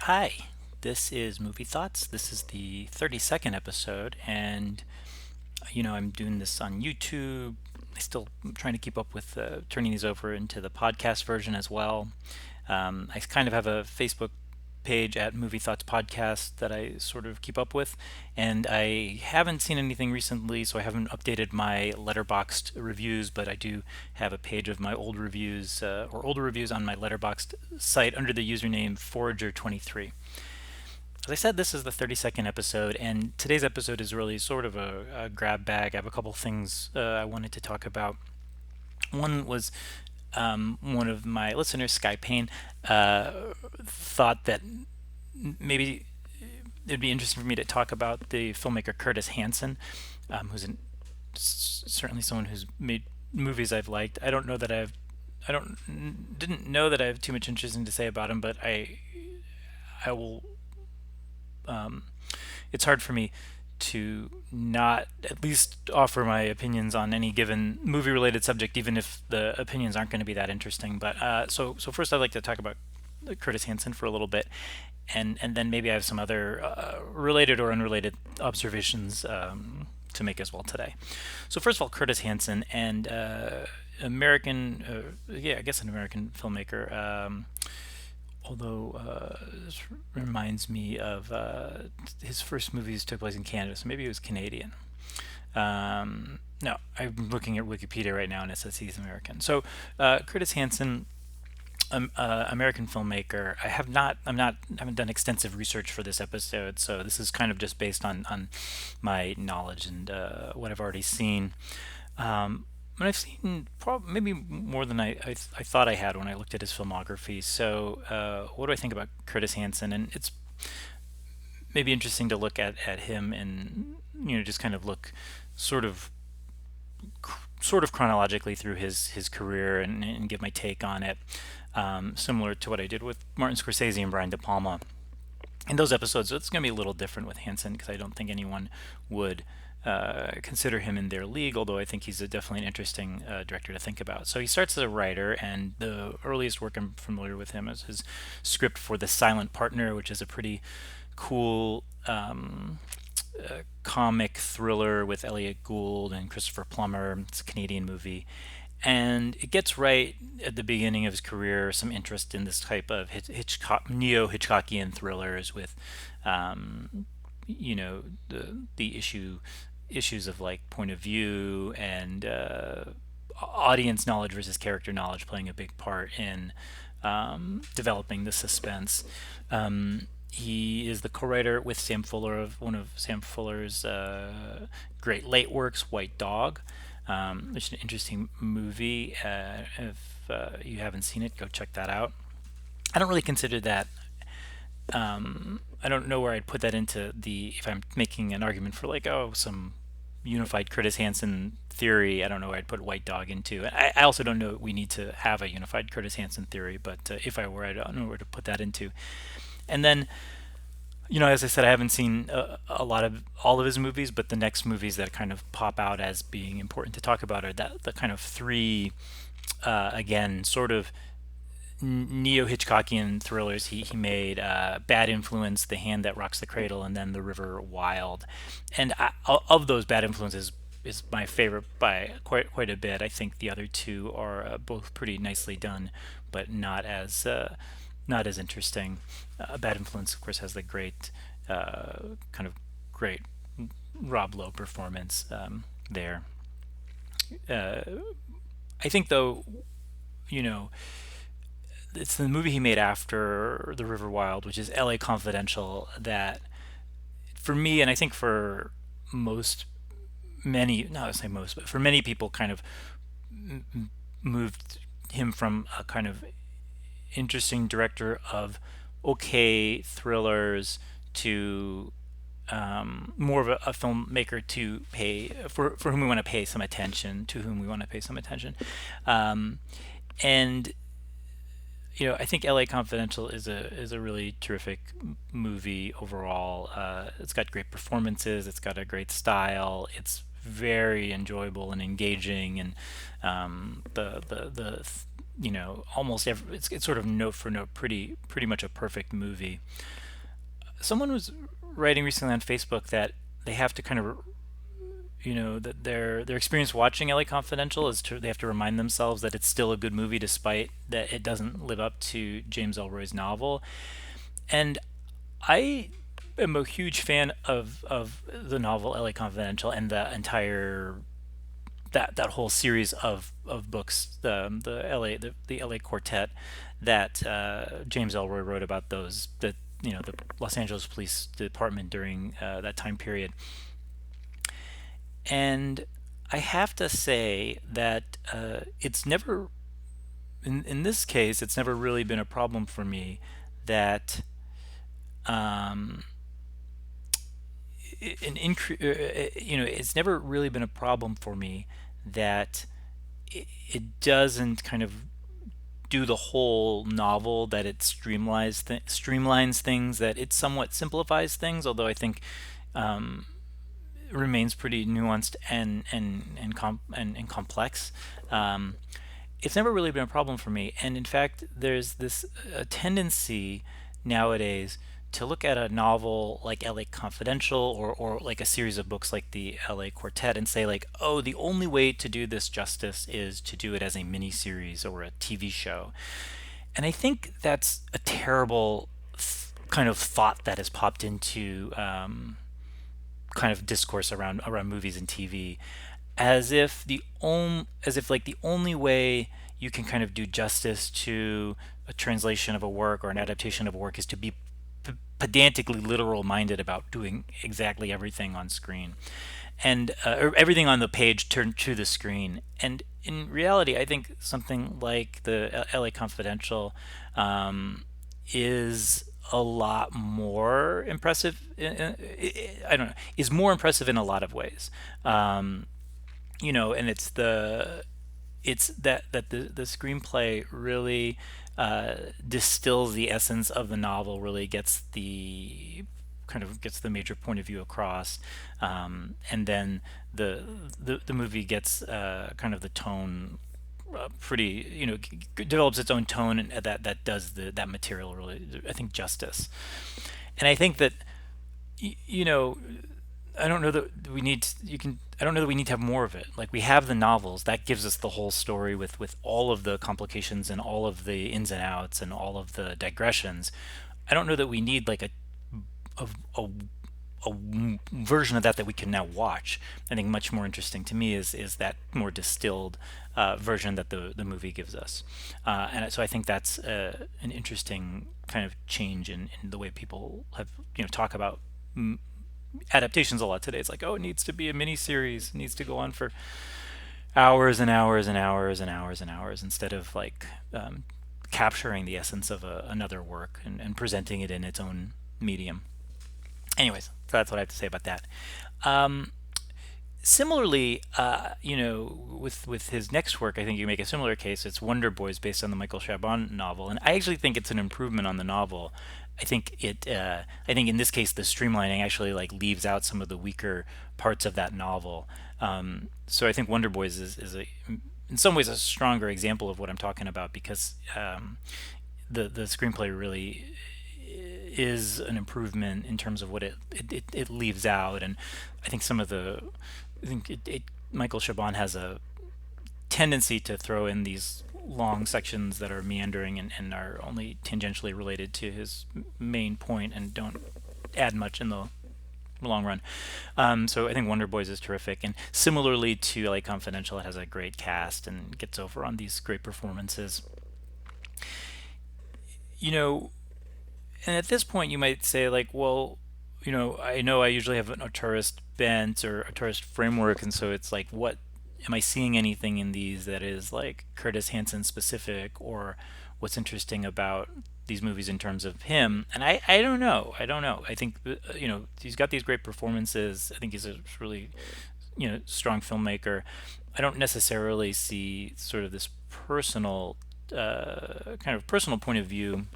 Hi, this is Movie Thoughts. This is the 32nd episode, and I'm doing this on YouTube. I still am trying to keep up with turning these over into the podcast version as well. I kind of have a Facebook page at Movie Thoughts Podcast that I sort of keep up with, and I haven't seen anything recently, so I haven't updated my letterboxed reviews, but I do have a page of my old reviews or older reviews on my letterboxed site under the username Forager23. As I said, this is the 32nd episode, and today's episode is really sort of a grab bag. I have a couple things I wanted to talk about. One was one of my listeners, Sky Payne, thought that maybe it'd be interesting for me to talk about the filmmaker Curtis Hanson, who's certainly someone who's made movies I've liked. I didn't know that I have too much interesting to say about him, but I will it's hard for me to not at least offer my opinions on any given movie related subject, even if the opinions aren't going to be that interesting. But so first, I'd like to talk about Curtis Hanson for a little bit, and then maybe I have some other related or unrelated observations to make as well today. So first of all, Curtis Hanson and I guess an American filmmaker. Although this reminds me of his first movies took place in Canada, so maybe he was Canadian. No, I'm looking at Wikipedia right now, and it says he's American. So Curtis Hanson, American filmmaker. I haven't done extensive research for this episode, so this is kind of just based on my knowledge and what I've already seen. And I've seen maybe more than I thought I had when I looked at his filmography. So, what do I think about Curtis Hanson? And it's maybe interesting to look at him and just kind of look sort of sort of chronologically through his career and give my take on it, similar to what I did with Martin Scorsese and Brian De Palma. In those episodes, it's going to be a little different with Hanson because I don't think anyone would consider him in their league, although I think he's definitely an interesting director to think about. So he starts as a writer, and the earliest work I'm familiar with him is his script for The Silent Partner, which is a pretty cool comic thriller with Elliot Gould and Christopher Plummer. It's a Canadian movie. And it gets right at the beginning of his career some interest in this type of neo-Hitchcockian thrillers with, the issues of like point of view and audience knowledge versus character knowledge playing a big part in developing the suspense. He is the co-writer with Sam Fuller of one of Sam Fuller's great late works, White Dog, which is an interesting movie. If you haven't seen it, go check that out. I don't really consider that. I don't know where I'd put that into if I'm making an argument for like, oh, some unified Curtis Hanson theory. I don't know where I'd put White Dog into. I also don't know we need to have a unified Curtis Hanson theory, but if I were, I don't know where to put that into. And then, as I said, I haven't seen a lot of all of his movies, but the next movies that kind of pop out as being important to talk about are the kind of three, again, sort of neo Hitchcockian thrillers he made: Bad Influence, The Hand That Rocks the Cradle, and then The River Wild. And of those, Bad Influence is my favorite by quite a bit. I think the other two are both pretty nicely done, but not as interesting. Bad Influence, of course, has the kind of great Rob Lowe performance there. Uh, I think though, you know, it's the movie he made after The River Wild, which is L.A. Confidential, that for me, and I think for most, many, not to say most, but for many people, kind of moved him from a kind of interesting director of okay thrillers to more of a filmmaker to pay for whom we want to pay some attention, to whom we want to pay some attention, and I think L.A. Confidential is a really terrific movie overall. It's got great performances. It's got a great style. It's very enjoyable and engaging, and the almost every, it's sort of note for note, pretty much a perfect movie. Someone was writing recently on Facebook that they have to kind of, that their experience watching LA Confidential is they have to remind themselves that it's still a good movie despite that it doesn't live up to James Ellroy's novel. And I am a huge fan of the novel LA Confidential and the entire that whole series of books, the LA Quartet that James Ellroy wrote about the Los Angeles Police Department during that time period. And I have to say that it's never, in this case, it's never really been a problem for me that um, it's never really been a problem for me that it doesn't kind of do the whole novel, that it streamlines things, that it somewhat simplifies things, although I think um, remains pretty nuanced and complex. Um, it's never really been a problem for me, and in fact, there's this tendency nowadays to look at a novel like LA Confidential or like a series of books like the LA Quartet and say like, oh, the only way to do this justice is to do it as a mini series or a TV show. And I think that's a terrible kind of thought that has popped into kind of discourse around movies and TV, as if like the only way you can kind of do justice to a translation of a work or an adaptation of a work is to be pedantically literal minded about doing exactly everything on screen and or everything on the page turned to the screen. And in reality, I think something like the LA Confidential is a lot more impressive. I don't know, is more impressive in a lot of ways. And it's that the screenplay really distills the essence of the novel, really gets the major point of view across, and then the movie gets kind of the tone pretty, develops its own tone, and that does that material really, I think, justice. And I think that y- you know I don't know that we need to, you can I don't know that we need to have more of it. Like, we have the novels that gives us the whole story with all of the complications and all of the ins and outs and all of the digressions. I don't know that we need like a, a, a version of that we can now watch. I think much more interesting to me is that more distilled version that the movie gives us. And so I think that's an interesting kind of change in the way people have, talk about adaptations a lot today. It's like, oh, it needs to be a mini series, it needs to go on for hours and hours and hours and hours and hours, instead of like capturing the essence of another work and presenting it in its own medium. Anyways, so that's what I have to say about that. Um, Similarly, with his next work, I think you make a similar case. It's Wonder Boys, based on the Michael Chabon novel, and I actually think it's an improvement on the novel. I think in this case, the streamlining actually like leaves out some of the weaker parts of that novel. So I think Wonder Boys is in some ways a stronger example of what I'm talking about, because the screenplay really is an improvement in terms of what it leaves out. And I think some of the I think Michael Chabon has a tendency to throw in these long sections that are meandering and are only tangentially related to his main point and don't add much in the long run. So I think Wonder Boys is terrific, and similarly to LA Confidential, it has a great cast and gets over on these great performances. You know, and at this point, you might say like, well, I know I usually have a tourist bent or a tourist framework, and so it's like, what am I seeing anything in these that is like Curtis Hanson specific, or what's interesting about these movies in terms of him? And I don't know. I don't know. I think he's got these great performances. I think he's a really strong filmmaker. I don't necessarily see sort of this personal kind of personal point of view,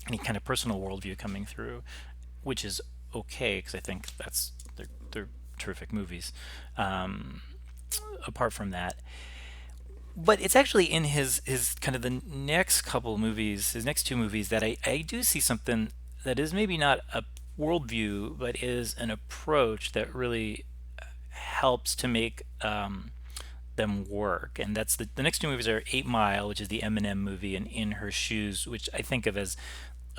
any kind of personal worldview coming through, which is okay, because I think they're terrific movies. Apart from that, but it's actually in his kind of the next couple movies, his next two movies, that I do see something that is maybe not a worldview, but is an approach that really helps to make them work. And that's the next two movies are 8 Mile, which is the Eminem movie, and In Her Shoes, which I think of as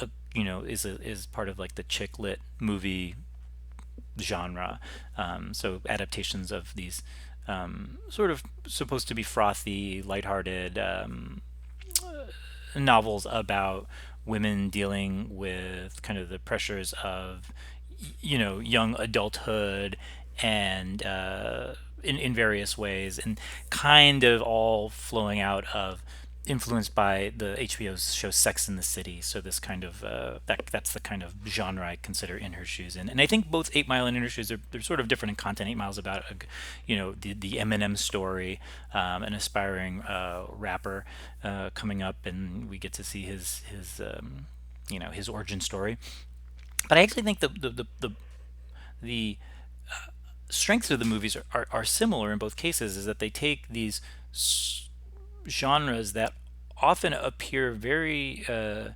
a, is part of like the chick lit movie genre. So adaptations of these sort of supposed to be frothy, lighthearted novels about women dealing with kind of the pressures of young adulthood, and in various ways, and kind of all flowing out of influenced by the HBO show Sex in the City. So this kind of that's the kind of genre I consider In Her Shoes in. And I think both 8 Mile and In Her Shoes, they're sort of different in content. 8 Mile's about the Eminem story, an aspiring rapper coming up, and we get to see his origin story. But I actually think the strengths of the movies are similar in both cases, is that they take these genres that often appear very are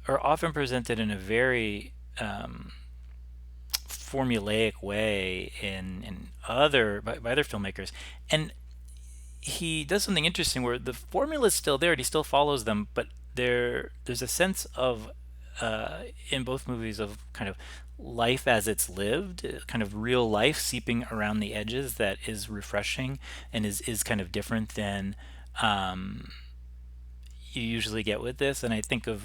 often presented in a very formulaic way in by other filmmakers, and he does something interesting where the formula is still there and he still follows them, but there's a sense of in both movies of kind of life as it's lived, kind of real life seeping around the edges, that is refreshing and is kind of different than you usually get with this. And I think of,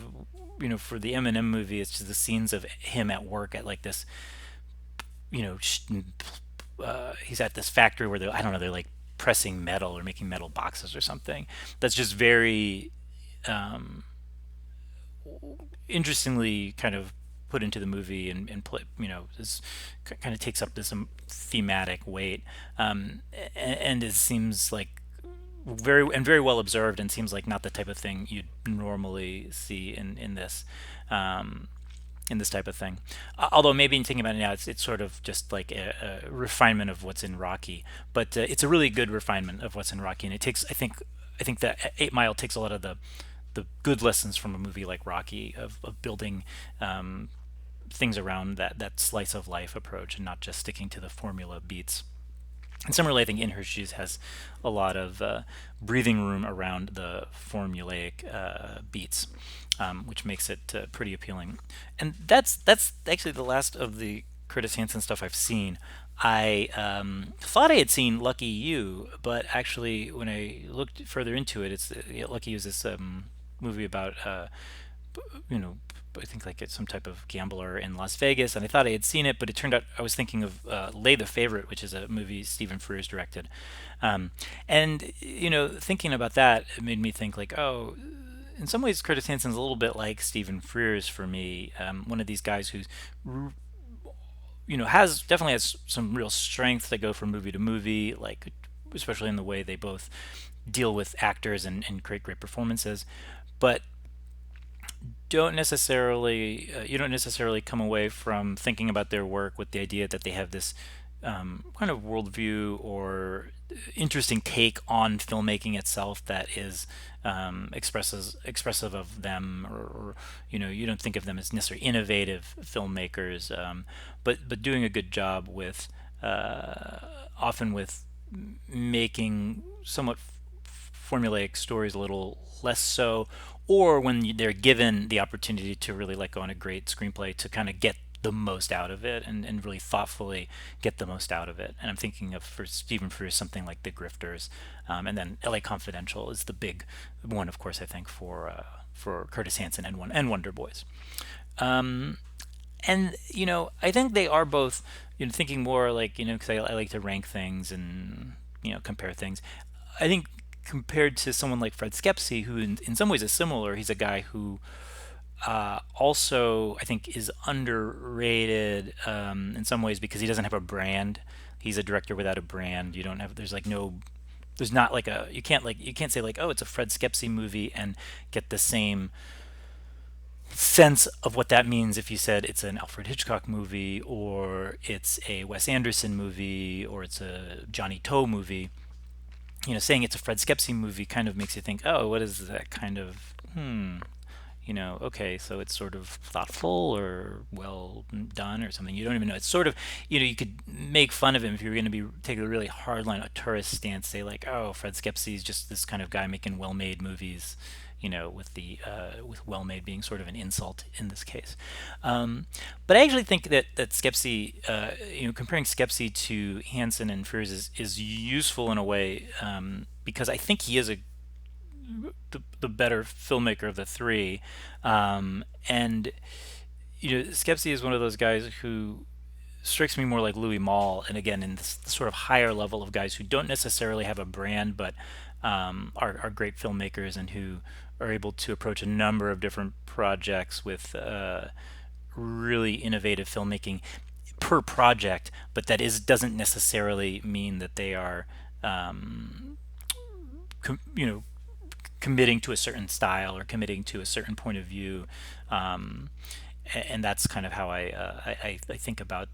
for the Eminem movie, it's just the scenes of him at work at like this, you know, he's at this factory where I don't know, they're like pressing metal or making metal boxes or something. That's just very interestingly kind of put into the movie, and play, this kind of takes up this thematic weight, and it seems like very well observed, and seems like not the type of thing you'd normally see in this type of thing. Although maybe in thinking about it now, it's sort of just like a refinement of what's in Rocky, but it's a really good refinement of what's in Rocky, and it takes I think that 8 Mile takes a lot of the good lessons from a movie like Rocky of building things around that slice of life approach, and not just sticking to the formula beats. And similarly, I think In Her Shoes has a lot of breathing room around the formulaic beats, which makes it pretty appealing. And that's actually the last of the Curtis Hanson stuff I've seen. I thought I had seen Lucky You, but actually, when I looked further into it, it's Lucky You is this movie about you know, I think like it's some type of gambler in Las Vegas, and I thought I had seen it, but it turned out I was thinking of Lay the Favorite, which is a movie Stephen Frears directed, and thinking about that, it made me think like, oh, in some ways Curtis Hanson's a little bit like Stephen Frears for me, one of these guys who's has definitely has some real strength that go from movie to movie, like especially in the way they both deal with actors and create great performances, but don't necessarily you don't necessarily come away from thinking about their work with the idea that they have this kind of worldview or interesting take on filmmaking itself that is expressive of them, or you don't think of them as necessarily innovative filmmakers, but doing a good job with often with making somewhat formulaic stories a little less so, or when they're given the opportunity to really let go on a great screenplay to kind of get the most out of it, and really thoughtfully get the most out of it. And I'm thinking of, for Stephen Frears, something like The Grifters, and then L.A. Confidential is the big one, of course, I think for Curtis Hanson and Wonder Boys. And I think they are both, thinking more like, because I like to rank things and compare things. I think compared to someone like Fred Skepsey, who in some ways is similar, he's a guy who also I think is underrated in some ways because he doesn't have a brand. He's a director without a brand. You don't have there's like no there's not like a you can't say like, oh, it's a Fred Skepsey movie and get the same sense of what that means if you said it's an Alfred Hitchcock movie, or it's a Wes Anderson movie, or it's a Johnny Toe movie. saying it's a Fred Skepsi movie kind of makes you think, oh, what is that kind of, okay, so it's sort of thoughtful or well done or something. You don't even know. It's sort of, you could make fun of him if you're going to be take a really hard line, a tourist stance, say like, oh, Fred Skepsi is just this kind of guy making well-made movies, with the with well-made being sort of an insult in this case. But I actually think that Skepsi, comparing Skepsi to Hansen and Frears is useful in a way, because I think he is the better filmmaker of the three, and Skepsi is one of those guys who strikes me more like Louis Malle, and again in this sort of higher level of guys who don't necessarily have a brand, but are great filmmakers and who are able to approach a number of different projects with really innovative filmmaking per project, but that is doesn't necessarily mean that they are com- you know committing to a certain style or committing to a certain point of view, um, and that's kind of how I think about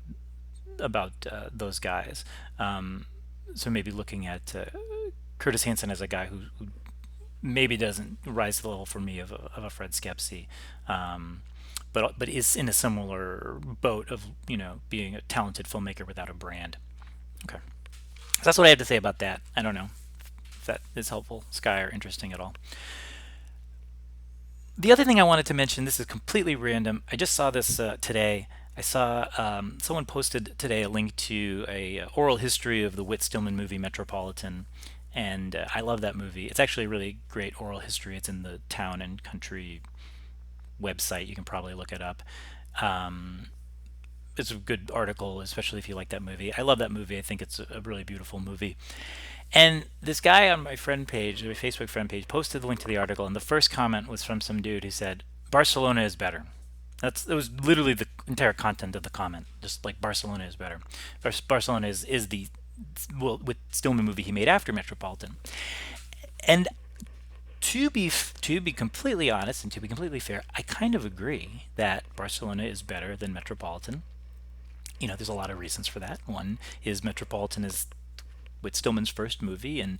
those guys. So maybe looking at Curtis Hanson as a guy who maybe doesn't rise to the level for me of a Fred Skepsi, but is in a similar boat of being a talented filmmaker without a brand. Okay, so that's what I have to say about that. I don't know if that is helpful, Sky, or interesting at all. The other thing I wanted to mention, this is completely random. I just saw this today. I saw someone posted today a link to a oral history of the Whit Stillman movie Metropolitan, and I love that movie. It's actually a really great oral history. It's in the Town and Country website. You can probably look it up. Um, it's a good article, especially if you like that movie. I love that movie. I think it's a really beautiful movie. And this guy on my friend page, my Facebook friend page, posted the link to the article, and the first comment was from some dude who said, "Barcelona is better." That was literally the entire content of the comment. Just like Barcelona is better. Barcelona is the with Stillman movie he made after Metropolitan. And to be completely honest and to be completely fair, I kind of agree that Barcelona is better than Metropolitan. There's a lot of reasons for that. One is Metropolitan is with Stillman's first movie, and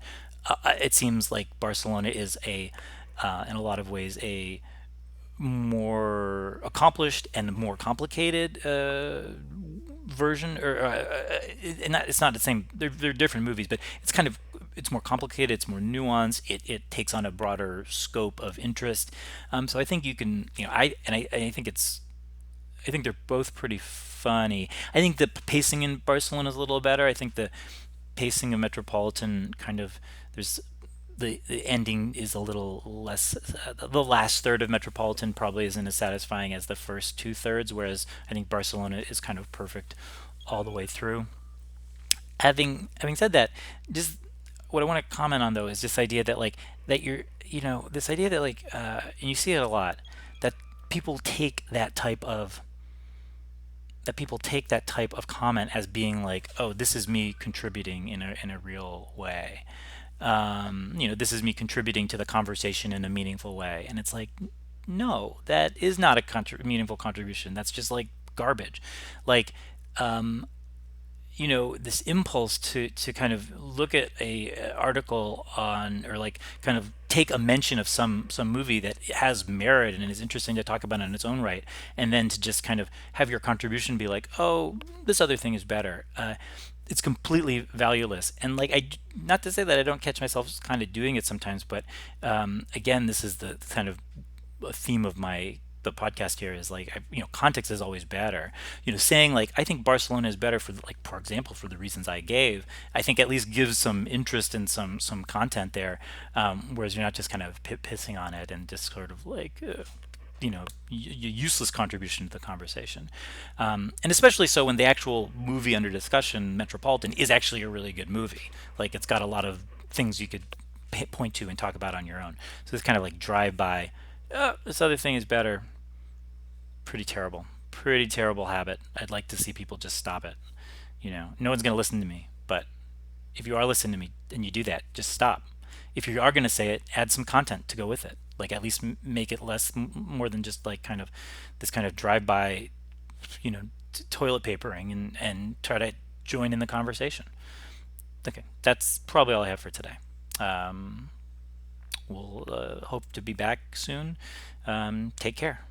it seems like Barcelona is in a lot of ways, a more accomplished and more complicated version, or it's not the same. They're different movies, but it's more complicated. It's more nuanced. It takes on a broader scope of interest. So I think you can, I think I think they're both pretty funny. I think the pacing in Barcelona is a little better. I think the pacing of Metropolitan kind of there's the ending is a little less. The last third of Metropolitan probably isn't as satisfying as the first two thirds, whereas I think Barcelona is kind of perfect all the way through. Having said that, just what I want to comment on though is this idea that like that you're this idea that like and you see it a lot, that people take that type of comment as being like, oh, this is me contributing in a real way. This is me contributing to the conversation in a meaningful way. And it's like, no, that is not a meaningful contribution. That's just like garbage. Like, this impulse to kind of look at a article on, or like kind of take a mention of some movie that has merit and is interesting to talk about in its own right, and then to just kind of have your contribution be like, oh, this other thing is better. It's completely valueless. And like, not to say that I don't catch myself kind of doing it sometimes, but again, this is the kind of theme of the podcast here is like, context is always better. Saying like, I think Barcelona is better for like, for example, for the reasons I gave, I think at least gives some interest and some content there, whereas you're not just kind of pissing on it and just sort of like useless contribution to the conversation, and especially so when the actual movie under discussion, Metropolitan, is actually a really good movie. Like, it's got a lot of things you could point to and talk about on your own. So it's kind of like drive by, oh, this other thing is better. Pretty terrible habit. I'd like to see people just stop it. No one's going to listen to me, but if you are listening to me and you do that, just stop. If you are going to say it, add some content to go with it. Like, at least make it less, more than just like kind of this kind of drive by, toilet papering, and try to join in the conversation. Okay, that's probably all I have for today. We'll hope to be back soon. Take care.